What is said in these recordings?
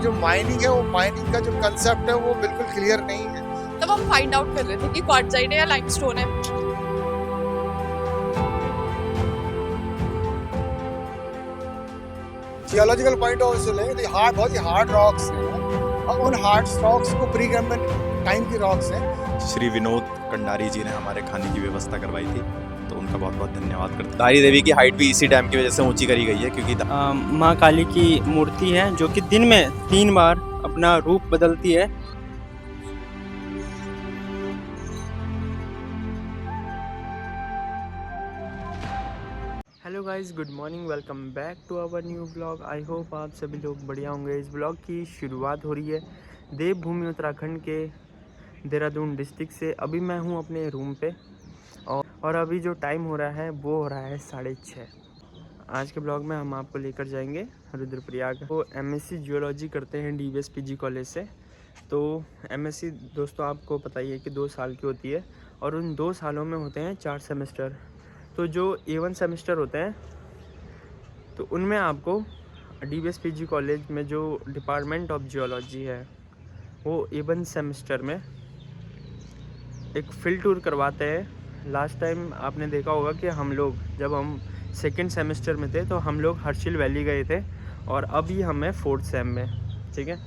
जो माइनिंग है वो माइनिंग का जो कंसेप्ट है वो बिल्कुल क्लियर नहीं है। तब हम फाइंड आउट कर रहे थे कि क्वार्टजाइट है या लाइमस्टोन है। जियोलॉजिकल पॉइंट ऑफ व्यू से लें तो हार्ड बहुत ही हार्ड रॉक्स हैं और उन हार्ड रॉक्स को प्री टाइम की रॉक्स हैं। श्री विनोद कंडारी जी ने हमारे खाने की व्यवस्था करवाई थी, तो उनका बहुत बहुत धन्यवाद करते हैं। दारी देवी की हाइट भी इसी डैम की वजह से ऊंची करी गई है, क्योंकि माँ काली की मूर्ति है जो कि दिन में 3 बार अपना रूप बदलती है। Hello guys, good morning, welcome back to our new blog. I hope आप सभी लोग बढ़िया होंगे। इस ब्लॉग की शुरुआत हो रही है देवभूमि उत्तराखंड के देहरादून डिस्ट्रिक्ट से। अभी मैं हूँ अपने रूम पे और अभी जो टाइम हो रहा है वो हो रहा है 6:30। आज के ब्लॉग में हम आपको लेकर जाएंगे रुद्रप्रयाग। वो एमएससी जियोलॉजी करते हैं डीवीएस पीजी कॉलेज से। तो एमएससी दोस्तों आपको पता ही है कि 2 साल की होती है और उन 2 सालों में होते हैं 4 सेमेस्टर। तो जो A1 सेमेस्टर होते हैं तो उनमें आपको डीवीएस पीजी कॉलेज में जो डिपार्टमेंट ऑफ जियोलॉजी है वो A1 सेमेस्टर में एक फील्ड टूर करवाते हैं। लास्ट टाइम आपने देखा होगा कि जब हम सेकेंड सेमेस्टर में थे तो हम लोग हर्षिल वैली गए थे और अभी हमें 4th सेम में, ठीक है,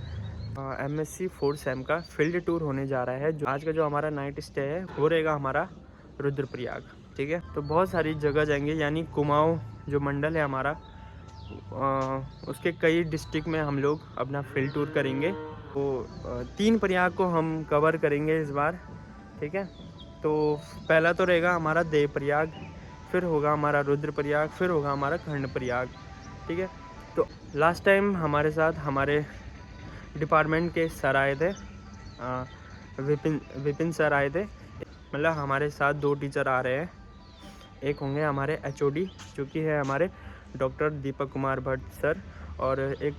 एमएससी 4th सेम का फील्ड टूर होने जा रहा है। आज का जो हमारा नाइट स्टे है वो रहेगा हमारा रुद्रप्रयाग, ठीक है। तो बहुत सारी जगह जाएंगे, यानी कुमाऊँ जो मंडल है हमारा उसके कई डिस्ट्रिक्ट में हम लोग अपना फील्ड टूर करेंगे। तो 3 प्रयाग को हम कवर करेंगे इस बार, ठीक है। तो पहला तो रहेगा हमारा देव प्रयाग, फिर होगा हमारा रुद्रप्रयाग, फिर होगा हमारा खंड प्रयाग, ठीक है। तो लास्ट टाइम हमारे साथ हमारे डिपार्टमेंट के सर आए थे, विपिन सर आए थे। मतलब हमारे साथ 2 टीचर आ रहे हैं। एक होंगे हमारे HOD जो कि है हमारे डॉक्टर दीपक कुमार भट्ट सर, और एक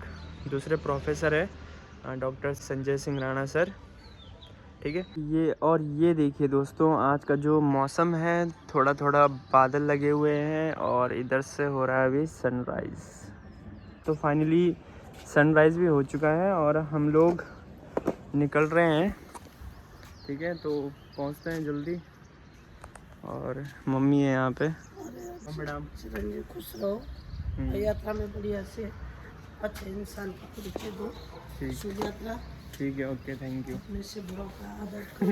दूसरे प्रोफेसर है डॉक्टर संजय सिंह राणा सर, ठीक है। ये देखिए दोस्तों, आज का जो मौसम है थोड़ा थोड़ा बादल लगे हुए हैं और इधर से हो रहा है अभी सनराइज़। तो फाइनली सनराइज़ भी हो चुका है और हम लोग निकल रहे हैं, ठीक है। तो पहुंचते हैं जल्दी। और मम्मी है यहाँ पे। मैडम चिरंजीव खुश रहो, यात्रा में बढ़िया से अच्छे इंसान का परिचय दो। शुभ यात्रा। ठीक है, ओके, थैंक यू। अपने से बड़ों का आदर करो।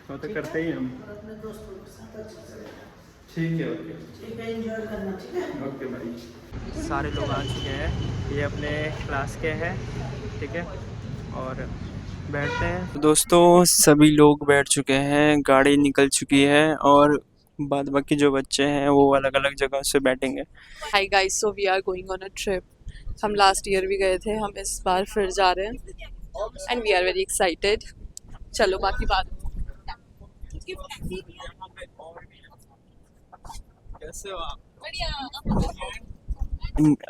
वो तो करते ही हम। अपने दोस्तों के साथ अच्छे से रहना। ठीक है, ओके, ठीक है, एंजॉय करना, ठीक है। ओके भाई। सारे लोग आ चुके हैं, ये अपने क्लास के हैं, ठीक है, और बैठते हैं। दोस्तों सभी लोग बैठ चुके हैं, गाड़ी निकल चुकी है और बाद बाकी जो बच्चे हैं वो अलग अलग जगह से बैठेंगे। Hi guys, so we are going on a trip. हम लास्ट ईयर भी गए थे, हम इस बार फिर जा रहे हैं and we are very excited. चलो बाकी बात। कैसे हो आप?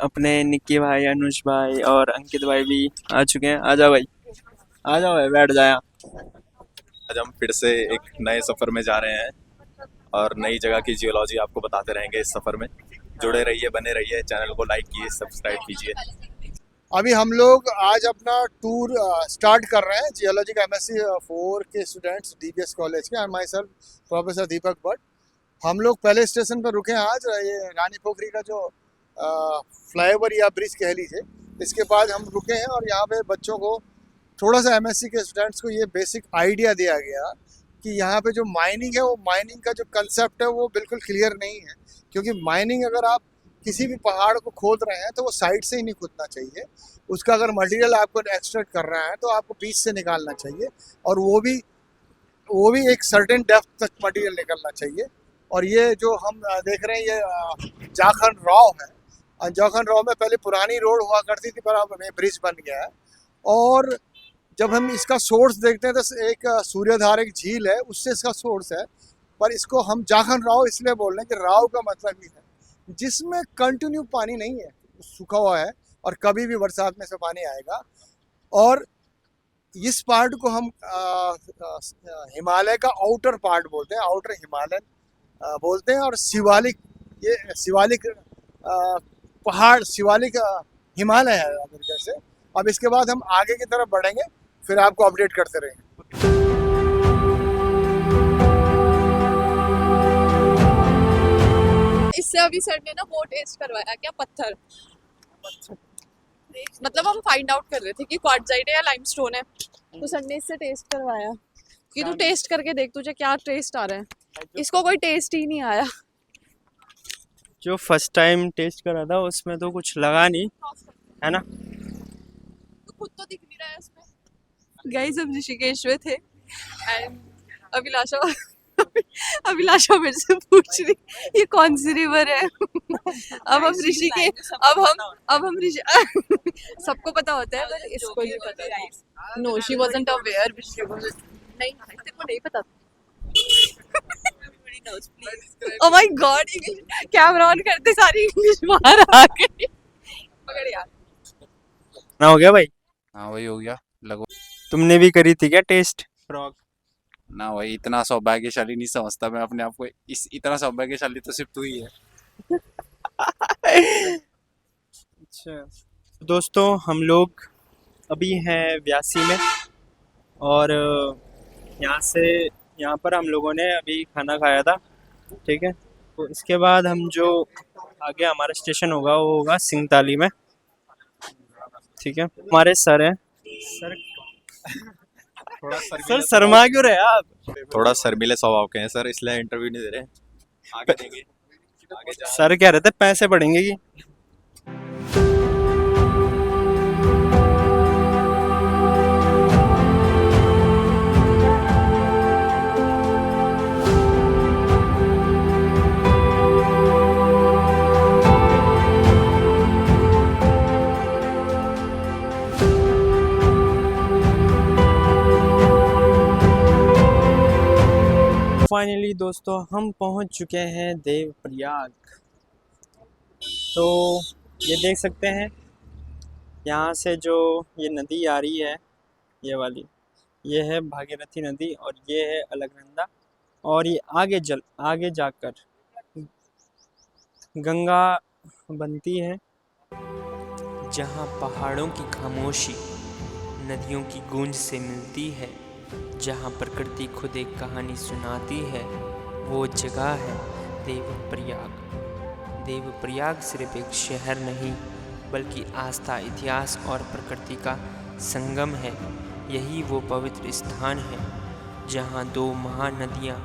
अपने निक्की भाई, अनुज भाई और अंकित भाई भी आ चुके हैं। आ जाओ भाई, आ जाओ भाई, बैठ जाए। आज हम फिर से एक नए सफर में जा रहे हैं और नई जगह की जियोलॉजी आपको बताते रहेंगे इस सफर में। जुड़े रहिए, बने रहिए, चैनल को लाइक कीजिए, सब्सक्राइब कीजिए। अभी हम लोग आज अपना टूर स्टार्ट कर रहे हैं जियोलॉजी का एमएससी 4 के स्टूडेंट्स डीबीएस कॉलेज के, एंड माई सेल्फ प्रोफेसर दीपक भट्ट। हम लोग पहले स्टेशन पर रुके हैं आज, ये रानी पोखरी का जो फ्लाईओवर या ब्रिज कह लीजिए, इसके बाद हम रुके हैं और यहाँ पे बच्चों को थोड़ा सा एमएससी के स्टूडेंट्स को ये बेसिक आइडिया दिया गया कि यहाँ पे जो माइनिंग है वो माइनिंग का जो कंसेप्ट है वो बिल्कुल क्लियर नहीं है। क्योंकि माइनिंग अगर आप किसी भी पहाड़ को खोद रहे हैं तो वो साइड से ही नहीं खोदना चाहिए। उसका अगर मटेरियल आपको एक्सट्रैक्ट कर रहा है तो आपको बीच से निकालना चाहिए, और वो भी एक सर्टेन डेप्थ तक मटेरियल निकलना चाहिए। और ये जो हम देख रहे हैं ये जाखन राव है, और जाखन राव में पहले पुरानी रोड हुआ करती थी पर अब ब्रिज बन गया है। और जब हम इसका सोर्स देखते हैं तो एक सूर्यधार एक झील है, उससे इसका सोर्स है, पर इसको हम जाखन राव इसलिए बोल रहे हैं कि राव का मतलब ही है जिसमें कंटिन्यू पानी नहीं है, सूखा हुआ है और कभी भी बरसात में से पानी आएगा। और इस पार्ट को हम हिमालय का आउटर पार्ट बोलते हैं, आउटर हिमालयन बोलते हैं। और शिवालिक, ये शिवालिक पहाड़, शिवालिक हिमालय है अमेरिका से, अब इसके बाद हम आगे की तरफ बढ़ेंगे, फिर आपको अपडेट करते रहेंगे। इससे अभी सर ने ना वो टेस्ट करवाया, क्या पत्थर, मतलब हम फाइंड आउट कर रहे थे कि क्वार्टजाइट है या लाइमस्टोन है, तो सर ने इससे टेस्ट करवाया कि तू टेस्ट करके देख तुझे क्या टेस्ट आ रहा है। इसको कोई टेस्ट ही नहीं आया। जो फर्स्ट टाइम टेस्ट करा था उसमें तो कुछ लगा नहीं, है ना? तो खुद तो दिख नहीं रहा है इसमें। गाइस हम ऋषिकेश में थे एंड अभिलाषा मेरे से पूछ रही ये कौन सी रिवर है। अब हम ऋषिकेश, अब हम सबको पता होता है पर इसको नहीं पता। नो शी वाजंट अवेयर, नहीं तेरे को नहीं पता। Oh my God, camera on करते सारी इंग्लिश बाहर आ गई। पकड़ यार। ना हो गया भाई? हाँ वही हो गया लगभग। तुमने भी करी थी क्या टेस्ट फ्रॉग? ना वही इतना सौभाग्यशाली नहीं समझता मैं अपने आप को, इस इतना सौभाग्यशाली तो सिर्फ तू ही है। अच्छा दोस्तों, हम लोग अभी हैं व्यासी में और यहाँ पर हम लोगों ने अभी खाना खाया था, ठीक है। तो इसके बाद हम जो आगे हमारा स्टेशन होगा वो होगा सिंगताली में, ठीक है। हमारे सर हैं, सर शर्मा क्यों रहे आप? थोड़ा शर्मीले स्वभाव के हैं सर, इसलिए इंटरव्यू नहीं दे रहे। आगे देंगे, आगे जा। सर कह रहे थे पैसे बढ़ेंगे कि फाइनली दोस्तों हम पहुंच चुके हैं देवप्रयाग। तो ये देख सकते हैं यहाँ से जो ये नदी आ रही है, ये वाली, ये है भागीरथी नदी और ये है अलकनंदा, और ये आगे जाकर गंगा बनती है, जहाँ पहाड़ों की खामोशी नदियों की गूंज से मिलती है, जहाँ प्रकृति खुद एक कहानी सुनाती है, वो जगह है देवप्रयाग। देवप्रयाग सिर्फ एक शहर नहीं बल्कि आस्था, इतिहास और प्रकृति का संगम है। यही वो पवित्र स्थान है जहाँ दो महानदियाँ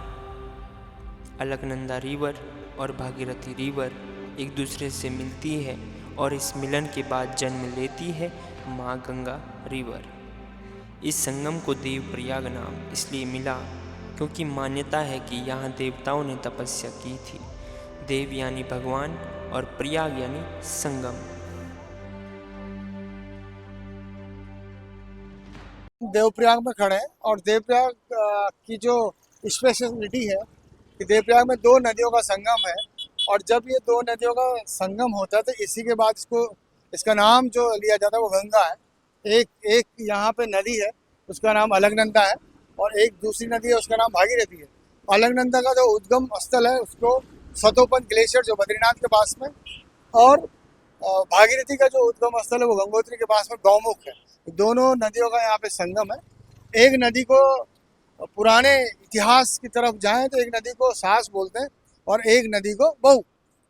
अलकनंदा रिवर और भागीरथी रिवर एक दूसरे से मिलती है और इस मिलन के बाद जन्म लेती है माँ गंगा रिवर। इस संगम को देवप्रयाग नाम इसलिए मिला क्योंकि मान्यता है कि यहाँ देवताओं ने तपस्या की थी। देव यानी भगवान और प्रयाग यानी संगम। देवप्रयाग में खड़े हैं और देवप्रयाग की जो स्पेशलिटी है कि देवप्रयाग में दो नदियों का संगम है, और जब ये दो नदियों का संगम होता है तो इसी के बाद इसका नाम जो लिया जाता है वो गंगा है। एक यहाँ पे नदी है उसका नाम अलकनंदा है और एक दूसरी नदी है उसका नाम भागीरथी है। अलकनंदा का जो उद्गम स्थल है उसको सतोपन ग्लेशियर जो बद्रीनाथ के पास में, और भागीरथी का जो उद्गम स्थल है वो गंगोत्री के पास में गौमुख है। दोनों नदियों का यहाँ पे संगम है। एक नदी को पुराने इतिहास की तरफ जाएं तो एक नदी को सास बोलते हैं और एक नदी को बहू।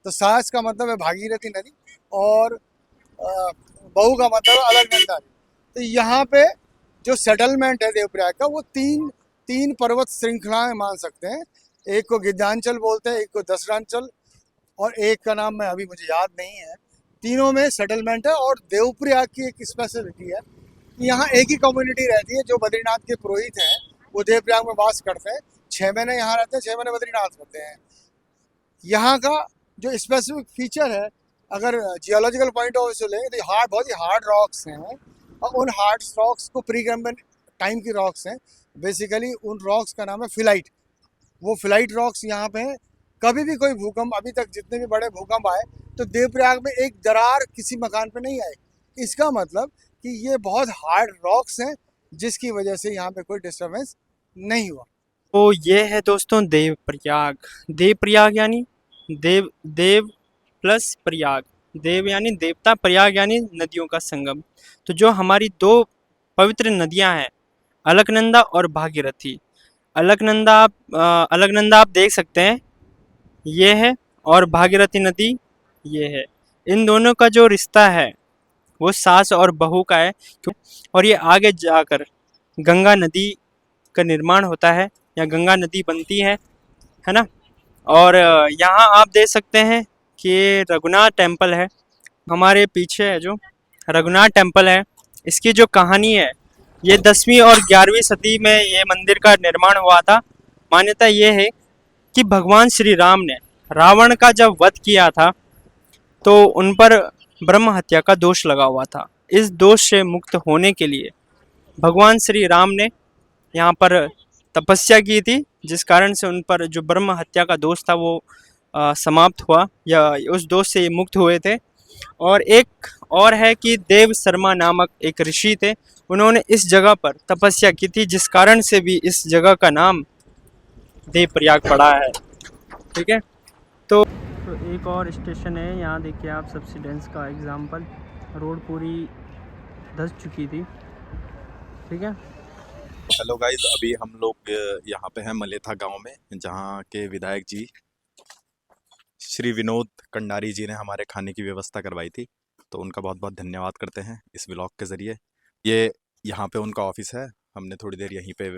तो सास का मतलब है भागीरथी नदी और बहू का मतलब है अलकनंदा। तो यहाँ पे जो सेटलमेंट है देवप्रयाग का वो तीन पर्वत श्रृंखलाएं मान सकते हैं। एक को गिद्धांचल बोलते हैं, एक को दसरांचल और एक का नाम मैं अभी मुझे याद नहीं है। तीनों में सेटलमेंट है और देवप्रयाग की एक स्पेशलिटी है कि यहाँ एक ही कम्युनिटी रहती है। जो बद्रीनाथ के पुरोहित हैं वो देवप्रयाग में वास करते हैं, 6 महीने यहाँ रहते हैं, 6 महीने बद्रीनाथ रहते हैं। यहाँ का जो स्पेसिफिक फीचर है, अगर जियोलॉजिकल पॉइंट ऑफ व्यू से लें तो बहुत ही हार्ड रॉक्स हैं और उन हार्ड रॉक्स को प्री-कैम्ब्रियन टाइम की रॉक्स हैं। बेसिकली उन रॉक्स का नाम है फिलाइट। वो फिलाइट रॉक्स यहाँ पे हैं। कभी भी कोई भूकंप, अभी तक जितने भी बड़े भूकंप आए तो देवप्रयाग में एक दरार किसी मकान पे नहीं आई। इसका मतलब कि ये बहुत हार्ड रॉक्स हैं जिसकी वजह से यहाँ पे कोई डिस्टर्बेंस नहीं हुआ। तो ये है दोस्तों देवप्रयाग। देवप्रयाग यानी देव प्लस प्रयाग, देव यानी देवता, प्रयाग यानी नदियों का संगम। तो जो हमारी दो पवित्र नदियां हैं, अलकनंदा और भागीरथी। अलकनंदा आप देख सकते हैं, ये है, और भागीरथी नदी ये है। इन दोनों का जो रिश्ता है वो सास और बहू का है, और ये आगे जाकर गंगा नदी का निर्माण होता है, या गंगा नदी बनती है ना। और यहाँ आप देख सकते हैं कि ये रघुनाथ टेम्पल है, हमारे पीछे है जो रघुनाथ टेम्पल है। इसकी जो कहानी है, ये 10वीं और 11वीं सदी में ये मंदिर का निर्माण हुआ था। मान्यता ये है कि भगवान श्री राम ने रावण का जब वध किया था, तो उन पर ब्रह्म हत्या का दोष लगा हुआ था। इस दोष से मुक्त होने के लिए भगवान श्री राम ने यहाँ पर तपस्या की थी, जिस कारण से उन पर जो ब्रह्म हत्या का दोष था वो समाप्त हुआ, या उस दोष से ये मुक्त हुए थे। और एक और है कि देव शर्मा नामक एक ऋषि थे, उन्होंने इस जगह पर तपस्या की थी, जिस कारण से भी इस जगह का नाम देवप्रयाग पड़ा है। ठीक है, तो एक और स्टेशन है, यहाँ देखिए आप सब्सिडेंस का एग्जाम्पल। रोड पूरी धंस चुकी थी। ठीक है, हेलो गाइस, अभी हम लोग यहाँ पे हैं मलेथा गांव में, जहाँ के विधायक जी श्री विनोद कंडारी जी ने हमारे खाने की व्यवस्था करवाई थी, तो उनका बहुत बहुत धन्यवाद करते हैं इस व्लॉग के ज़रिए। ये यहाँ पे उनका ऑफिस है, हमने थोड़ी देर यहीं पे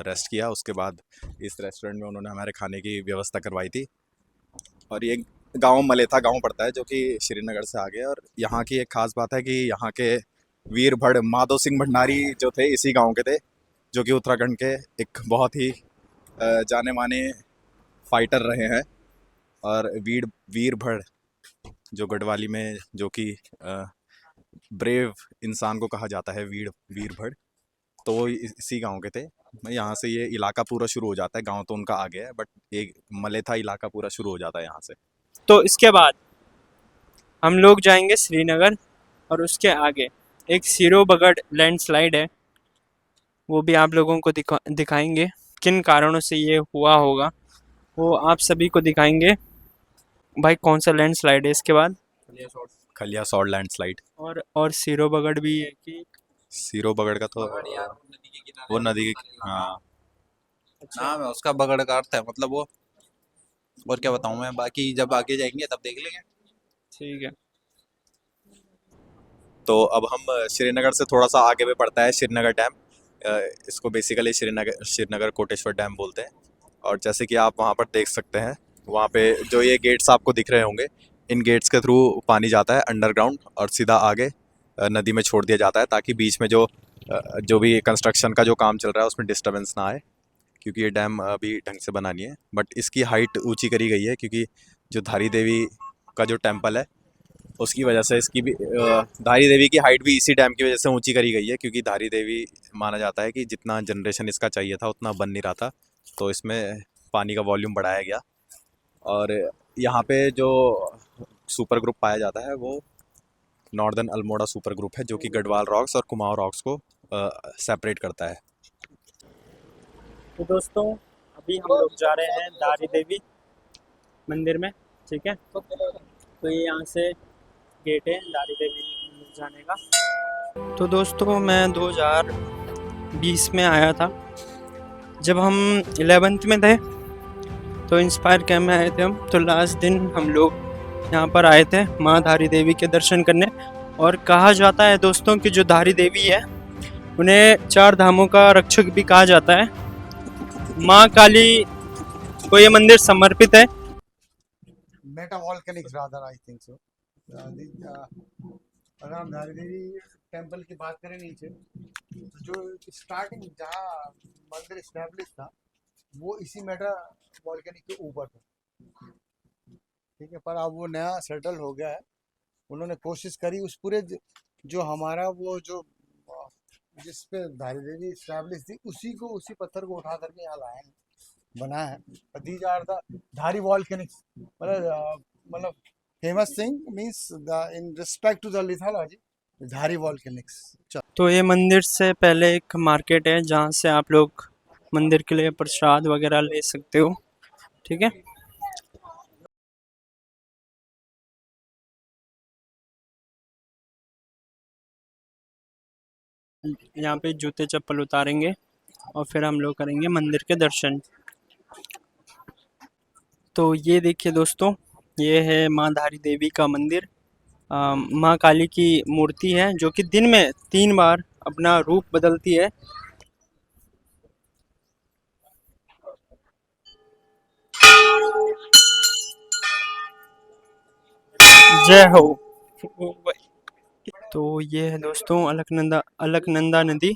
रेस्ट किया, उसके बाद इस रेस्टोरेंट में उन्होंने हमारे खाने की व्यवस्था करवाई थी। और ये गांव मलेथा गांव पड़ता है, जो कि श्रीनगर से आगे है। और यहाँ की एक ख़ास बात है कि यहाँ के वीर भड़ माधो सिंह भंडारी जो थे, इसी गांव के थे, जो कि उत्तराखंड के एक बहुत ही जाने माने फाइटर रहे हैं। और वीर भड़ जो गढ़वाली में जो कि ब्रेव इंसान को कहा जाता है, वीर भड़, तो वो इसी गांव के थे। यहाँ से ये इलाका पूरा शुरू हो जाता है, गांव तो उनका आगे है, बट ये मलेथा इलाका पूरा शुरू हो जाता है यहाँ से। तो इसके बाद हम लोग जाएंगे श्रीनगर, और उसके आगे एक सीरो बगड़ लैंडस्लाइड है, वो भी आप लोगों को दिखाएंगे। किन कारणों से ये हुआ होगा वो आप सभी को दिखाएंगे। भाई कौन सा लैंडस्लाइड है इसके बाद? खलिया सॉल्ट लैंडस्लाइड। और सीरो बगड़ भी है कि? सीरो बगड़ का तो वो नदी की, हाँ नाम है उसका, बगड़ का अर्थ है मतलब वो। और क्या बताऊं मैं, बाकी जब आगे जाएंगे तब देख लेंगे। ठीक है। तो अब हम श्रीनगर से थोड़ा सा आगे पे पड़ता है श्रीनगर डैम। इसको बेसिकली श्रीनगर कोटेश्वर डैम बोलते हैं। और जैसे कि आप वहाँ पर देख सकते हैं, वहाँ पे जो ये गेट्स आपको दिख रहे होंगे, इन गेट्स के थ्रू पानी जाता है अंडरग्राउंड और सीधा आगे नदी में छोड़ दिया जाता है, ताकि बीच में जो भी कंस्ट्रक्शन का जो काम चल रहा है उसमें डिस्टर्बेंस ना आए, क्योंकि ये डैम अभी ढंग से बना नहीं है। बट इसकी हाइट ऊंची करी गई है, क्योंकि जो धारी देवी का जो टेम्पल है उसकी वजह से इसकी भी धारी देवी की हाइट भी इसी डैम की वजह से ऊंची करी गई है, क्योंकि धारी देवी माना जाता है कि जितना जनरेशन इसका चाहिए था उतना बन नहीं रहा था, तो इसमें पानी का वॉल्यूम बढ़ाया गया। और यहाँ पे जो सुपर ग्रुप पाया जाता है वो नॉर्दर्न अल्मोड़ा सुपर ग्रुप है, जो कि गढ़वाल रॉक्स और कुमाऊं रॉक्स को सेपरेट करता है। तो दोस्तों अभी हम लोग जा रहे हैं धारी देवी मंदिर में। ठीक है, तो ये यहाँ से गेट है धारी देवी मंदिर जाने का। तो दोस्तों मैं 2020 में आया था, जब हम 11th में थे, तो इंस्पायर कैम्प में आए थे हम। तो लास्ट दिन हम लोग यहाँ पर आए थे माँ धारी देवी के दर्शन करने। और कहा जाता है दोस्तों कि जो धारी देवी है उन्हें 4 धामों का रक्षक भी कहा जाता है। माँ काली को ये मंदिर समर्पित है। मेटावॉल्केनिक्स रादर, आई थिंक सो। अगर हम धारी देवी टेम्पल की बात करें नीचे, तो जो स्टार्टिंग जहाँ मंदिर स्टैब्लिश था वो इसी मेटावॉल्केनिक के ऊपर था। ठीक है, पर अब वो नया सेटल हो गया है। उन्होंने कोशिश करी उस पूरे जो हमारा वो जो जिस पे धारी देवी स्टैब्लिश थी उसी पत्थर को उठा करके यहाँ लाए हैं, बनाया है। दीज आर द धारी वॉल्केनिक्स, मतलब famous thing means in respect to the lithology, धारी वॉल्केनिक्स। तो ये मंदिर से पहले एक मार्केट है, जहाँ से आप लोग मंदिर के लिए प्रसाद वगैरह ले सकते हो। ठीक है। यहाँ पे जूते चप्पल उतारेंगे और फिर हम लोग करेंगे मंदिर के दर्शन। तो ये देखिए दोस्तों, ये है माँ धारी देवी का मंदिर। माँ काली की मूर्ति है जो कि दिन में 3 बार अपना रूप बदलती है। जय हो। तो ये है दोस्तों अलकनंदा नदी।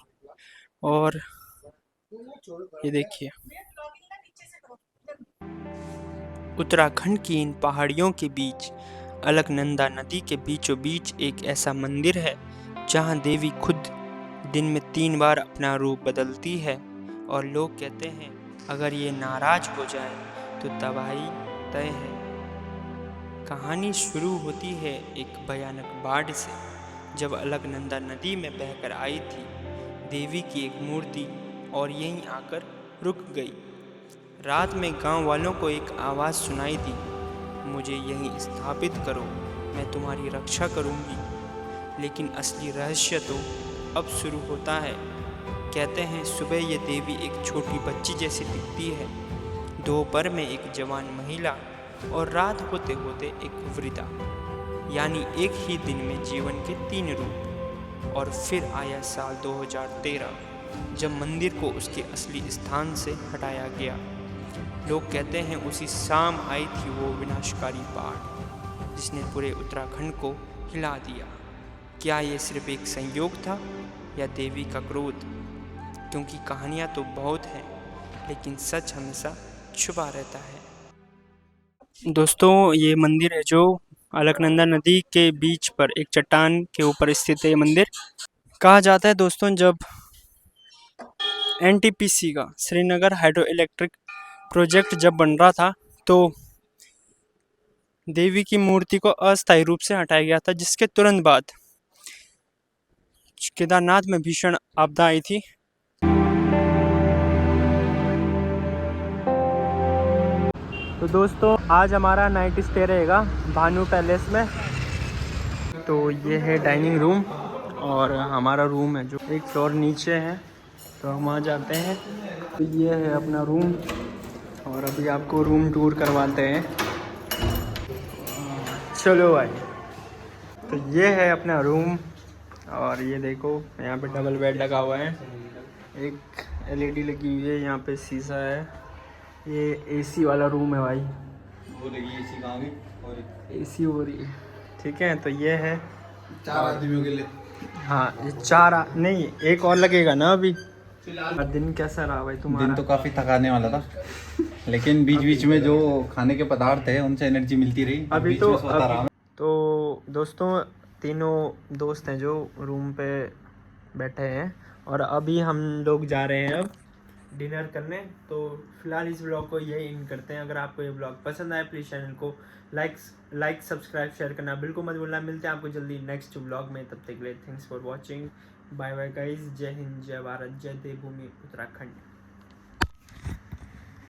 और ये देखिए उत्तराखंड की इन पहाड़ियों के बीच अलकनंदा नदी के बीचों बीच एक ऐसा मंदिर है जहां देवी खुद दिन में 3 बार अपना रूप बदलती है। और लोग कहते हैं अगर ये नाराज हो जाए तो तबाही तय है। कहानी शुरू होती है एक भयानक बाढ़ से, जब अलकनंदा नदी में बहकर आई थी देवी की एक मूर्ति और यहीं आकर रुक गई। रात में गांव वालों को एक आवाज़ सुनाई दी, मुझे यहीं स्थापित करो, मैं तुम्हारी रक्षा करूंगी। लेकिन असली रहस्य तो अब शुरू होता है। कहते हैं सुबह ये देवी एक छोटी बच्ची जैसी दिखती है, दोपहर में एक जवान महिला और रात होते होते एक वृद्धा, यानी एक ही दिन में जीवन के 3 रूप। और फिर आया साल 2013 जब मंदिर को उसके असली स्थान से हटाया गया। लोग कहते हैं उसी शाम आई थी वो विनाशकारी बाढ़ जिसने पूरे उत्तराखंड को हिला दिया। क्या ये सिर्फ एक संयोग था या देवी का क्रोध? क्योंकि कहानियाँ तो बहुत हैं लेकिन सच हमेशा छुपा रहता है। दोस्तों ये मंदिर है जो अलकनंदा नदी के बीच पर एक चट्टान के ऊपर स्थित है। ये मंदिर कहा जाता है दोस्तों जब NTPC का श्रीनगर हाइड्रो इलेक्ट्रिक प्रोजेक्ट जब बन रहा था तो देवी की मूर्ति को अस्थायी रूप से हटाया गया था, जिसके तुरंत बाद केदारनाथ में भीषण आपदा आई थी। तो दोस्तों आज हमारा नाइट स्टे रहेगा भानु पैलेस में। तो ये है डाइनिंग रूम और हमारा रूम है जो एक फ्लोर नीचे है, तो हम वहाँ जाते हैं। तो ये है अपना रूम और अभी आपको रूम टूर करवाते हैं। चलो भाई। तो ये है अपना रूम और ये देखो यहाँ पे डबल बेड लगा हुआ है, एक LED लगी हुई है, यहाँ पे शीशा है। ये AC वाला रूम है भाई, वो लगी AC कहाँ गई? और AC हो रही है, ठीक है। तो ये है 4 आदमियों के लिए। हाँ ये नहीं, एक और लगेगा ना अभी। दिन कैसा रहा भाई तुम्हारा? दिन तो काफ़ी थकाने वाला था लेकिन बीच बीच में जो खाने के पदार्थ है उनसे एनर्जी मिलती रही। अभी तो दोस्तों तीनों दोस्त हैं जो रूम पे बैठे हैं और अभी हम लोग जा रहे हैं अब डिनर करने। तो फिलहाल इस ब्लॉग को यही एंड करते हैं। अगर आपको ये ब्लॉग पसंद आए प्लीज़ चैनल को लाइक सब्सक्राइब शेयर करना बिल्कुल मत भूलना। मिलते हैं आपको जल्दी नेक्स्ट ब्लॉग में, तब तक के लिए thanks for watching. Bye bye guys, जय हिंद, जय भारत, जय देवभूमि उत्तराखंड।